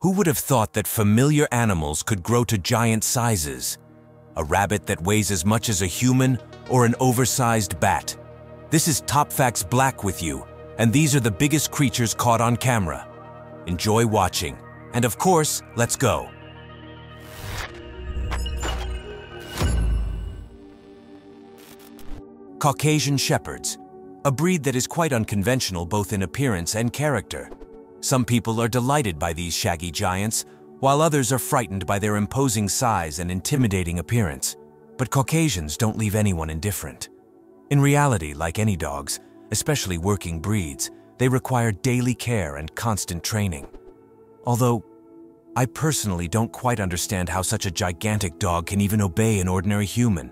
Who would have thought that familiar animals could grow to giant sizes? A rabbit that weighs as much as a human, or an oversized bat? This is TopFacts Black with you, and these are the biggest creatures caught on camera. Enjoy watching, and of course, let's go. Caucasian Shepherds, a breed that is quite unconventional both in appearance and character. Some people are delighted by these shaggy giants, while others are frightened by their imposing size and intimidating appearance. But Caucasians don't leave anyone indifferent. In reality, like any dogs, especially working breeds, they require daily care and constant training. Although, I personally don't quite understand how such a gigantic dog can even obey an ordinary human.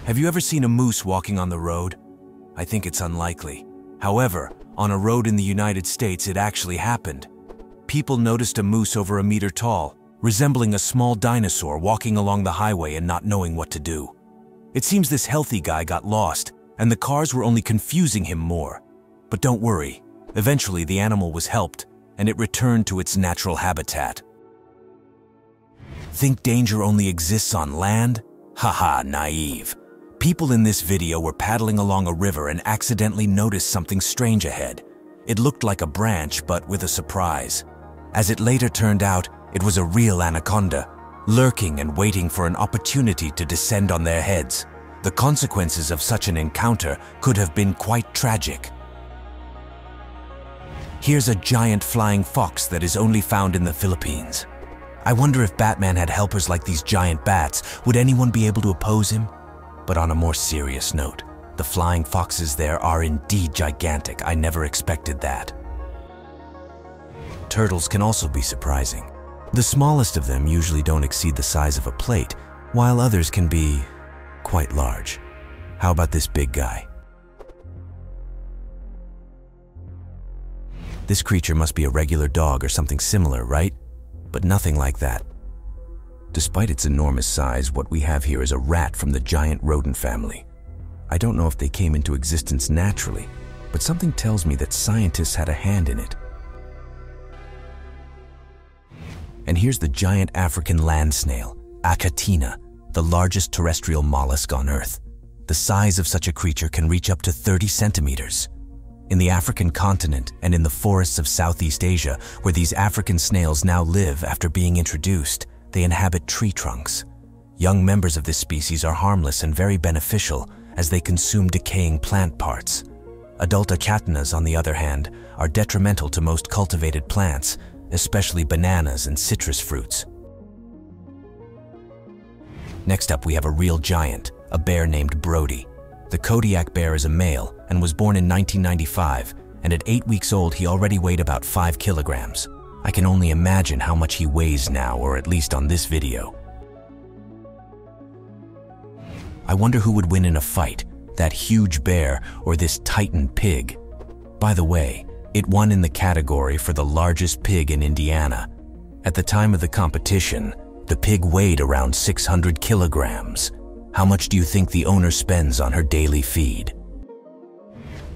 Have you ever seen a moose walking on the road? I think it's unlikely. However, on a road in the United States, it actually happened. People noticed a moose over a meter tall, resembling a small dinosaur walking along the highway and not knowing what to do. It seems this healthy guy got lost, and the cars were only confusing him more. But don't worry, eventually the animal was helped, and it returned to its natural habitat. Think danger only exists on land? Haha, naive. People in this video were paddling along a river and accidentally noticed something strange ahead. It looked like a branch, but with a surprise. As it later turned out, it was a real anaconda, lurking and waiting for an opportunity to descend on their heads. The consequences of such an encounter could have been quite tragic. Here's a giant flying fox that is only found in the Philippines. I wonder if Batman had helpers like these giant bats, would anyone be able to oppose him? But on a more serious note, the flying foxes there are indeed gigantic. I never expected that. Turtles can also be surprising. The smallest of them usually don't exceed the size of a plate, while others can be quite large. How about this big guy? This creature must be a regular dog or something similar, right? But nothing like that. Despite its enormous size, what we have here is a rat from the giant rodent family. I don't know if they came into existence naturally, but something tells me that scientists had a hand in it. And here's the giant African land snail, Achatina, the largest terrestrial mollusk on Earth. The size of such a creature can reach up to 30 centimeters. In the African continent and in the forests of Southeast Asia, where these African snails now live after being introduced, they inhabit tree trunks. Young members of this species are harmless and very beneficial as they consume decaying plant parts. Adult Achatinas, on the other hand, are detrimental to most cultivated plants, especially bananas and citrus fruits. Next up, we have a real giant, a bear named Brody. The Kodiak bear is a male and was born in 1995, and at 8 weeks old he already weighed about 5 kilograms. I can only imagine how much he weighs now, or at least on this video. I wonder who would win in a fight, that huge bear or this titan pig. By the way, it won in the category for the largest pig in Indiana. At the time of the competition, the pig weighed around 600 kilograms. How much do you think the owner spends on her daily feed?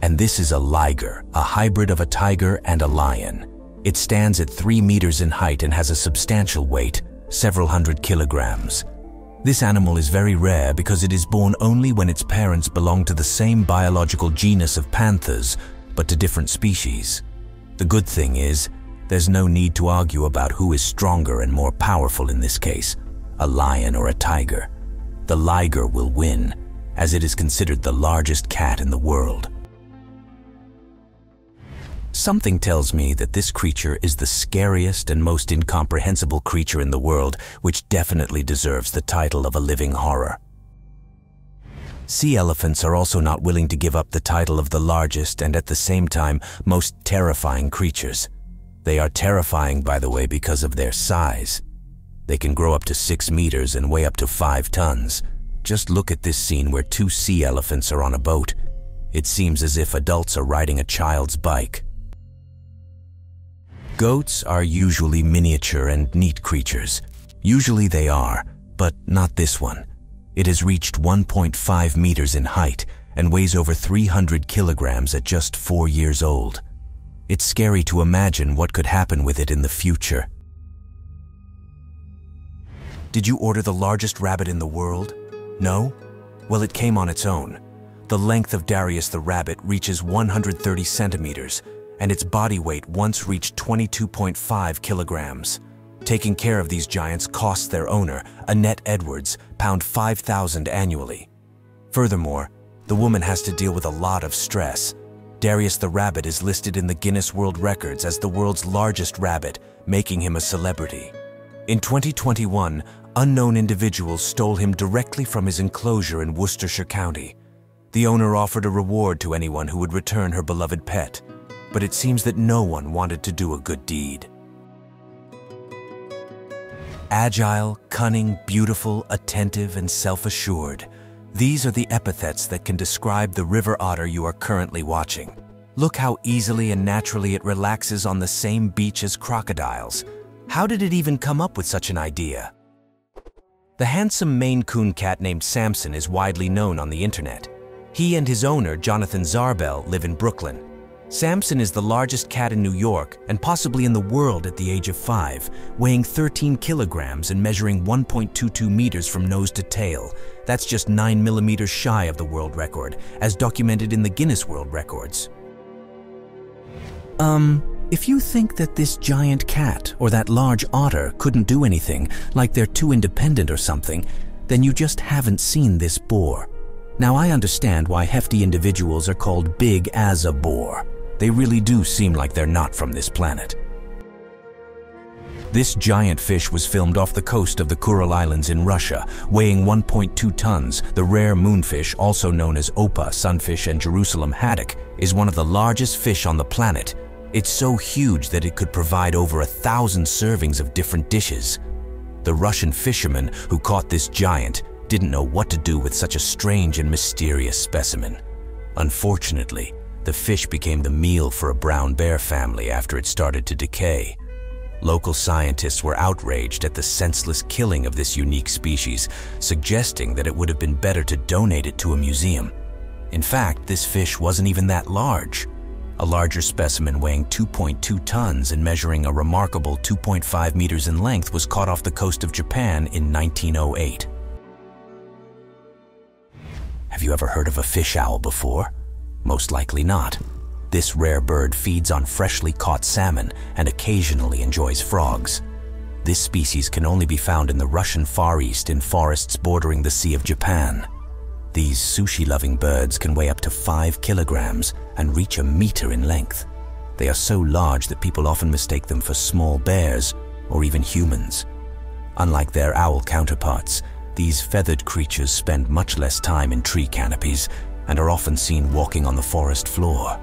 And this is a liger, a hybrid of a tiger and a lion. It stands at 3 meters in height and has a substantial weight, several hundred kilograms. This animal is very rare because it is born only when its parents belong to the same biological genus of panthers, but to different species. The good thing is, there's no need to argue about who is stronger and more powerful in this case, a lion or a tiger. The liger will win, as it is considered the largest cat in the world. Something tells me that this creature is the scariest and most incomprehensible creature in the world, which definitely deserves the title of a living horror. Sea elephants are also not willing to give up the title of the largest and at the same time most terrifying creatures. They are terrifying, by the way, because of their size. They can grow up to 6 meters and weigh up to 5 tons. Just look at this scene where 2 sea elephants are on a boat. It seems as if adults are riding a child's bike. Goats are usually miniature and neat creatures. Usually they are, but not this one. It has reached 1.5 meters in height and weighs over 300 kilograms at just 4 years old. It's scary to imagine what could happen with it in the future. Did you order the largest rabbit in the world? No? Well, it came on its own. The length of Darius the rabbit reaches 130 centimeters, and its body weight once reached 22.5 kilograms. Taking care of these giants costs their owner, Annette Edwards, pound 5,000 annually. Furthermore, the woman has to deal with a lot of stress. Darius the rabbit is listed in the Guinness World Records as the world's largest rabbit, making him a celebrity. In 2021, unknown individuals stole him directly from his enclosure in Worcestershire County. The owner offered a reward to anyone who would return her beloved pet, but it seems that no one wanted to do a good deed. Agile, cunning, beautiful, attentive, and self-assured. These are the epithets that can describe the river otter you are currently watching. Look how easily and naturally it relaxes on the same beach as crocodiles. How did it even come up with such an idea? The handsome Maine Coon cat named Samson is widely known on the internet. He and his owner, Jonathan Zarbel, live in Brooklyn. Samson is the largest cat in New York and possibly in the world at the age of 5, weighing 13 kilograms and measuring 1.22 meters from nose to tail. That's just 9 millimeters shy of the world record, as documented in the Guinness World Records. If you think that this giant cat or that large otter couldn't do anything, like they're too independent or something, then you just haven't seen this boar. Now, I understand why hefty individuals are called big as a boar. They really do seem like they're not from this planet. This giant fish was filmed off the coast of the Kuril Islands in Russia, weighing 1.2 tons. The rare moonfish, also known as opa, sunfish, and Jerusalem haddock, is one of the largest fish on the planet. It's so huge that it could provide over 1,000 servings of different dishes. The Russian fisherman who caught this giant didn't know what to do with such a strange and mysterious specimen. Unfortunately, the fish became the meal for a brown bear family after it started to decay. Local scientists were outraged at the senseless killing of this unique species, suggesting that it would have been better to donate it to a museum. In fact, this fish wasn't even that large. A larger specimen weighing 2.2 tons and measuring a remarkable 2.5 meters in length was caught off the coast of Japan in 1908. Have you ever heard of a fish owl before? Most likely not. This rare bird feeds on freshly caught salmon and occasionally enjoys frogs. This species can only be found in the Russian Far East in forests bordering the Sea of Japan. These sushi-loving birds can weigh up to 5 kilograms and reach a meter in length. They are so large that people often mistake them for small bears or even humans. Unlike their owl counterparts, these feathered creatures spend much less time in tree canopies and are often seen walking on the forest floor.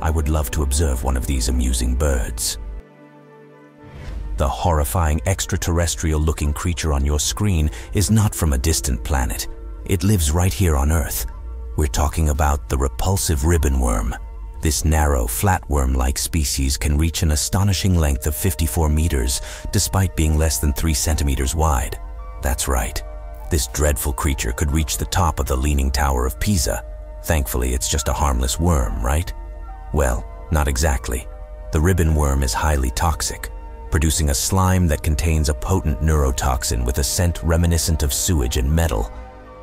I would love to observe one of these amusing birds. The horrifying extraterrestrial-looking creature on your screen is not from a distant planet. It lives right here on Earth. We're talking about the repulsive ribbon worm. This narrow, flatworm-like species can reach an astonishing length of 54 meters, despite being less than 3 centimeters wide. That's right. This dreadful creature could reach the top of the Leaning Tower of Pisa. Thankfully, it's just a harmless worm, right? Well, not exactly. The ribbon worm is highly toxic, producing a slime that contains a potent neurotoxin with a scent reminiscent of sewage and metal.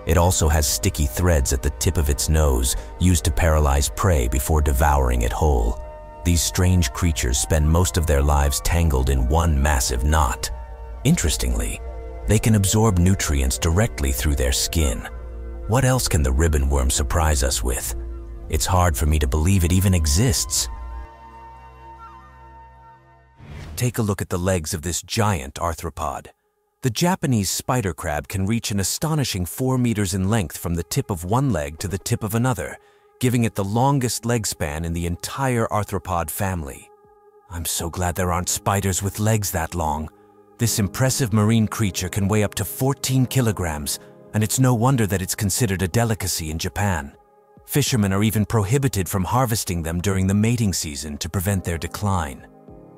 It also has sticky threads at the tip of its nose, used to paralyze prey before devouring it whole. These strange creatures spend most of their lives tangled in one massive knot. Interestingly, they can absorb nutrients directly through their skin. What else can the ribbon worm surprise us with? It's hard for me to believe it even exists. Take a look at the legs of this giant arthropod. The Japanese spider crab can reach an astonishing 4 meters in length from the tip of one leg to the tip of another, giving it the longest leg span in the entire arthropod family. I'm so glad there aren't spiders with legs that long. This impressive marine creature can weigh up to 14 kilograms, and it's no wonder that it's considered a delicacy in Japan. Fishermen are even prohibited from harvesting them during the mating season to prevent their decline.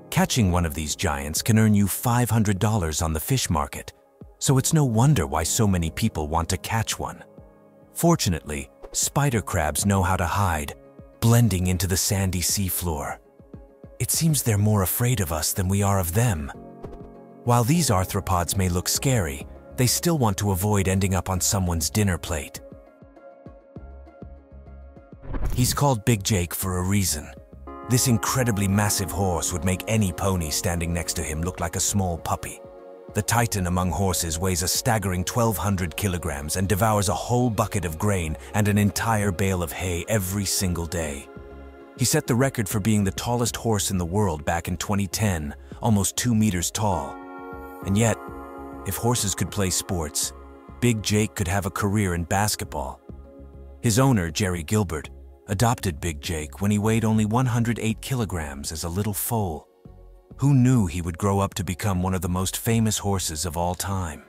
Catching one of these giants can earn you $500 on the fish market, so it's no wonder why so many people want to catch one. Fortunately, spider crabs know how to hide, blending into the sandy seafloor. It seems they're more afraid of us than we are of them. While these arthropods may look scary, they still want to avoid ending up on someone's dinner plate. He's called Big Jake for a reason. This incredibly massive horse would make any pony standing next to him look like a small puppy. The titan among horses weighs a staggering 1,200 kilograms and devours a whole bucket of grain and an entire bale of hay every single day. He set the record for being the tallest horse in the world back in 2010, almost 2 meters tall. And yet, if horses could play sports, Big Jake could have a career in basketball. His owner, Jerry Gilbert, adopted Big Jake when he weighed only 108 kilograms as a little foal. Who knew he would grow up to become one of the most famous horses of all time?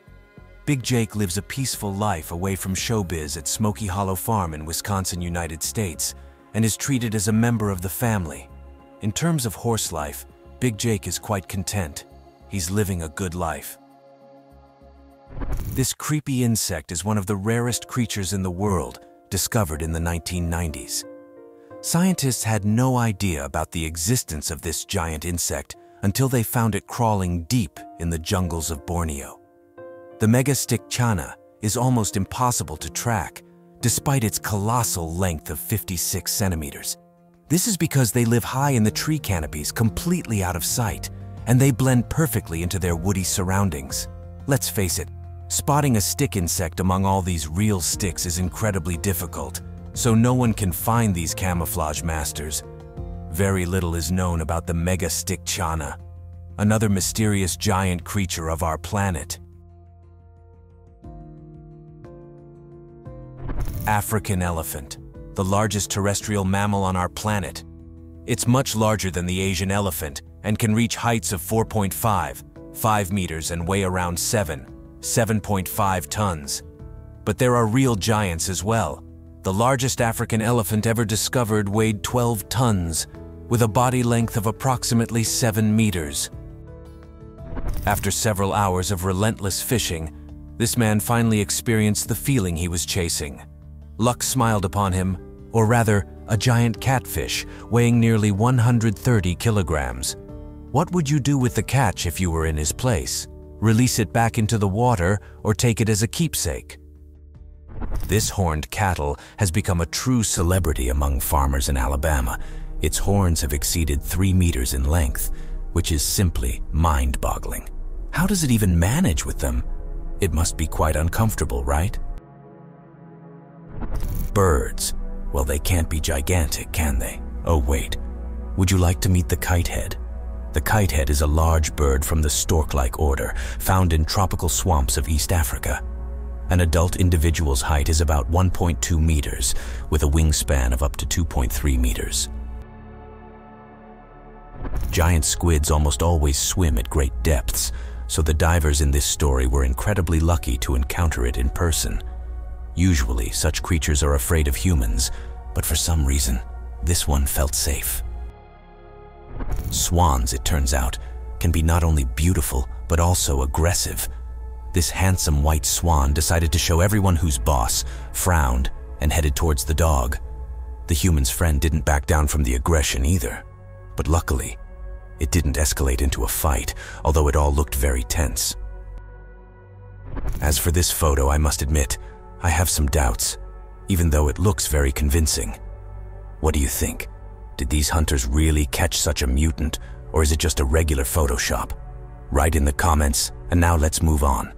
Big Jake lives a peaceful life away from showbiz at Smoky Hollow Farm in Wisconsin, United States, and is treated as a member of the family. In terms of horse life, Big Jake is quite content. He's living a good life. This creepy insect is one of the rarest creatures in the world, discovered in the 1990s. Scientists had no idea about the existence of this giant insect until they found it crawling deep in the jungles of Borneo. The megastick chana is almost impossible to track, despite its colossal length of 56 centimeters. This is because they live high in the tree canopies, completely out of sight, and they blend perfectly into their woody surroundings. Let's face it, spotting a stick insect among all these real sticks is incredibly difficult, so no one can find these camouflage masters. Very little is known about the megastick chana, another mysterious giant creature of our planet. African elephant, the largest terrestrial mammal on our planet. It's much larger than the Asian elephant and can reach heights of 5 meters and weigh around 7.5 tons. But there are real giants as well. The largest African elephant ever discovered weighed 12 tons, with a body length of approximately 7 meters. After several hours of relentless fishing, this man finally experienced the feeling he was chasing. Luck smiled upon him, or rather, a giant catfish weighing nearly 130 kilograms. What would you do with the catch if you were in his place? Release it back into the water or take it as a keepsake? This horned cattle has become a true celebrity among farmers in Alabama. Its horns have exceeded 3 meters in length, which is simply mind-boggling. How does it even manage with them? It must be quite uncomfortable, right? Birds. Well, they can't be gigantic, can they? Oh, wait. Would you like to meet the kitehead? The kitehead is a large bird from the stork-like order, found in tropical swamps of East Africa. An adult individual's height is about 1.2 meters, with a wingspan of up to 2.3 meters. Giant squids almost always swim at great depths, so the divers in this story were incredibly lucky to encounter it in person. Usually, such creatures are afraid of humans, but for some reason, this one felt safe. Swans, it turns out, can be not only beautiful, but also aggressive. This handsome white swan decided to show everyone who's boss, frowned, and headed towards the dog. The human's friend didn't back down from the aggression either. But luckily, it didn't escalate into a fight, although it all looked very tense. As for this photo, I must admit, I have some doubts, even though it looks very convincing. What do you think? Did these hunters really catch such a mutant, or is it just a regular Photoshop? Write in the comments, and now let's move on.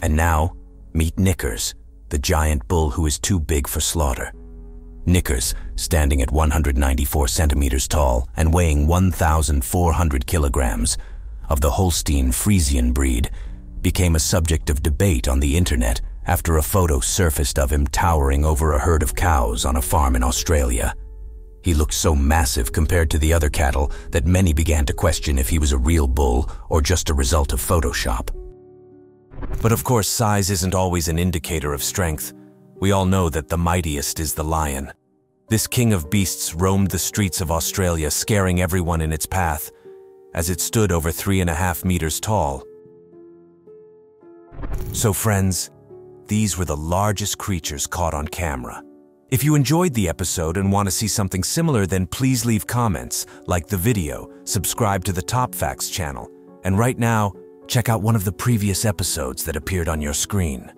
And now, meet Knickers, the giant bull who is too big for slaughter. Knickers, standing at 194 centimeters tall and weighing 1,400 kilograms, of the Holstein Friesian breed, became a subject of debate on the internet after a photo surfaced of him towering over a herd of cows on a farm in Australia. He looked so massive compared to the other cattle that many began to question if he was a real bull or just a result of Photoshop. But of course, size isn't always an indicator of strength. We all know that the mightiest is the lion. This king of beasts roamed the streets of Australia, scaring everyone in its path, as it stood over 3.5 meters tall. So friends, these were the largest creatures caught on camera. If you enjoyed the episode and want to see something similar, then please leave comments, like the video, subscribe to the TopFacts channel, and right now, check out one of the previous episodes that appeared on your screen.